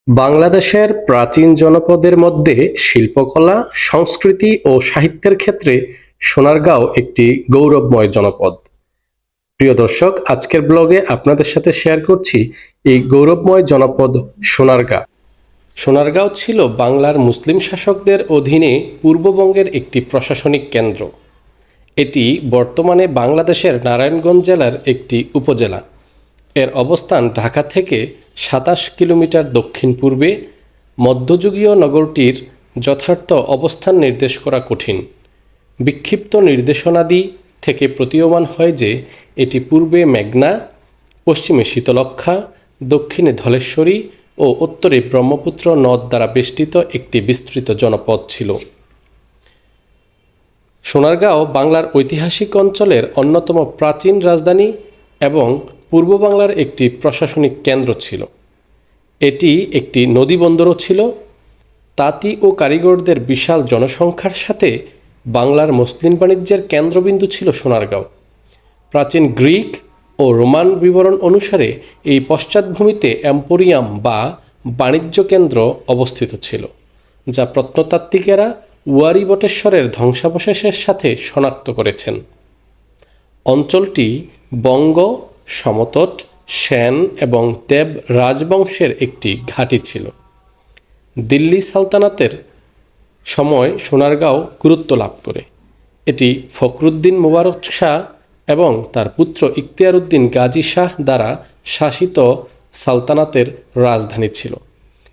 বাংলাদেশের প্রাচীন জনপদের মধ্যে শিল্পকলা, সংস্কৃতি ও সাহিত্যের ক্ষেত্রে সোনারগাঁও একটি গৌরবময় জনপদ। প্রিয় দর্শক, আজকের ব্লগে আপনাদের সাথে শেয়ার করছি এই গৌরবময় জনপদ সোনারগাঁ। সোনারগাঁও ছিল বাংলার মুসলিম শাসকদের অধীনে পূর্ববঙ্গের একটি প্রশাসনিক কেন্দ্র। এটি বর্তমানে বাংলাদেশের নারায়ণগঞ্জ জেলার একটি উপজেলা। এর অবস্থান ঢাকা থেকে ২৭ কিলোমিটার দক্ষিণ পূর্বে। মধ্যযুগীয় নগরটির যথার্থ অবস্থান নির্দেশ করা কঠিন। বিক্ষিপ্ত নির্দেশনাদি থেকে প্রতীয়মান হয় যে এটি পূর্বে মেঘনা, পশ্চিমে শীতলক্ষ্যা, দক্ষিণে ধলেশ্বরী ও উত্তরে ব্রহ্মপুত্র নদ দ্বারা বেষ্টিত একটি বিস্তৃত জনপদ ছিল। সোনারগাঁও বাংলার ঐতিহাসিক অঞ্চলের অন্যতম প্রাচীন রাজধানী এবং পূর্ব বাংলার একটি প্রশাসনিক কেন্দ্র ছিল। এটি একটি নদী বন্দরও ছিল। তাঁতি ও কারিগরদের বিশাল জনসংখ্যার সাথে বাংলার মসলিন বাণিজ্যের কেন্দ্রবিন্দু ছিল সোনারগাঁও। প্রাচীন গ্রিক ও রোমান বিবরণ অনুসারে এই পশ্চাৎভূমিতে এম্পোরিয়াম বা বাণিজ্য কেন্দ্র অবস্থিত ছিল, যা প্রত্নতাত্ত্বিকেরা ওয়ারী বটেশ্বরের ধ্বংসাবশেষের সাথে শনাক্ত করেছেন। অঞ্চলটি বঙ্গ, সমতট, সেন এবং দেব রাজবংশের একটি ঘাঁটি ছিল। দিল্লি সালতানাতের সময় সোনারগাঁও গুরুত্ব লাভ করে। এটি ফখরুদ্দিন মুবারক শাহ এবং তার পুত্র ইখতিয়ার উদ্দিন গাজী শাহ দ্বারা শাসিত সালতানাতের রাজধানী ছিল।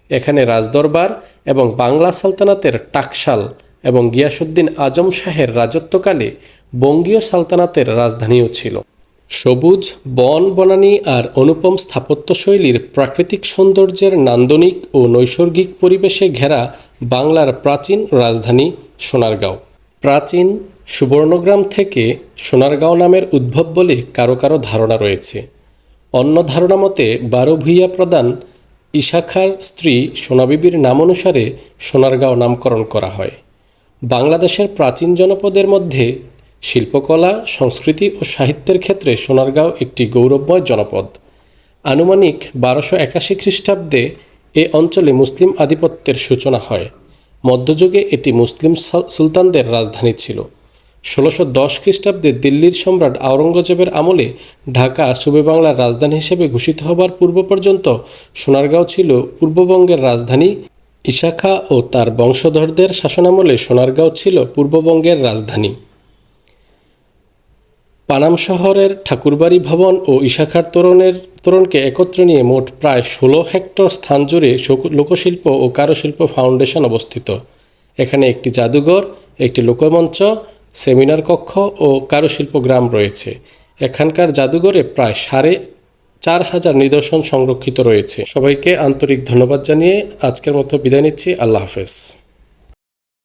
এখানে রাজদরবার এবং বাংলা সালতানাতের টাকশাল এবং গিয়াসউদ্দিন আজম শাহের রাজত্বকালে বঙ্গীয় সালতানাতের রাজধানীও ছিল। সবুজ বন বনানী আর অনুপম স্থাপত্যশৈলীর প্রাকৃতিক সৌন্দর্যের নান্দনিক ও নৈসর্গিক পরিবেশে ঘেরা বাংলার প্রাচীন রাজধানী সোনারগাঁও। প্রাচীন সুবর্ণগ্রাম থেকে সোনারগাঁও নামের উদ্ভব বলে কারো কারো ধারণা রয়েছে। অন্য ধারণা মতে ১২ ভূঁইয়া প্রধান ইশাখার স্ত্রী সোনাবিবির নাম অনুসারে সোনারগাঁও নামকরণ করা হয়। বাংলাদেশের প্রাচীন জনপদের মধ্যে শিল্পকলা, সংস্কৃতি ও সাহিত্যের ক্ষেত্রে সোনারগাঁও একটি গৌরবময় জনপদ। আনুমানিক ১২৮১ খ্রিস্টাব্দে এ অঞ্চলে মুসলিম আধিপত্যের সূচনা হয়। মধ্যযুগে এটি মুসলিম সুলতানদের রাজধানী ছিল। ১৬১০ খ্রিস্টাব্দে দিল্লির সম্রাট আওরঙ্গজেবের আমলে ঢাকা সুবে বাংলার রাজধানী হিসেবে ঘোষিত হবার পূর্ব পর্যন্ত সোনারগাঁও ছিল পূর্ববঙ্গের রাজধানী। ইশাখা ও তার বংশধরদের শাসনামলে সোনারগাঁও ছিল পূর্ববঙ্গের রাজধানী। পানাম শহরের ঠাকুরবাড়ি ভবন ও ইশাখার তোরণকে একত্রে নিয়ে মোট প্রায় ১৬ হেক্টর স্থান জুড়ে লোকশিল্প ও কারুশিল্প ফাউন্ডেশন অবস্থিত। এখানে একটি জাদুঘর, একটি লোকমঞ্চ, সেমিনার কক্ষ ও কারুশিল্প গ্রাম রয়েছে। এখানকার জাদুঘরে প্রায় ৪,৫০০ নিদর্শন সংরক্ষিত রয়েছে। সবাইকে আন্তরিক ধন্যবাদ জানিয়ে আজকের মতো বিদায় নিচ্ছি। আল্লাহ হাফেজ।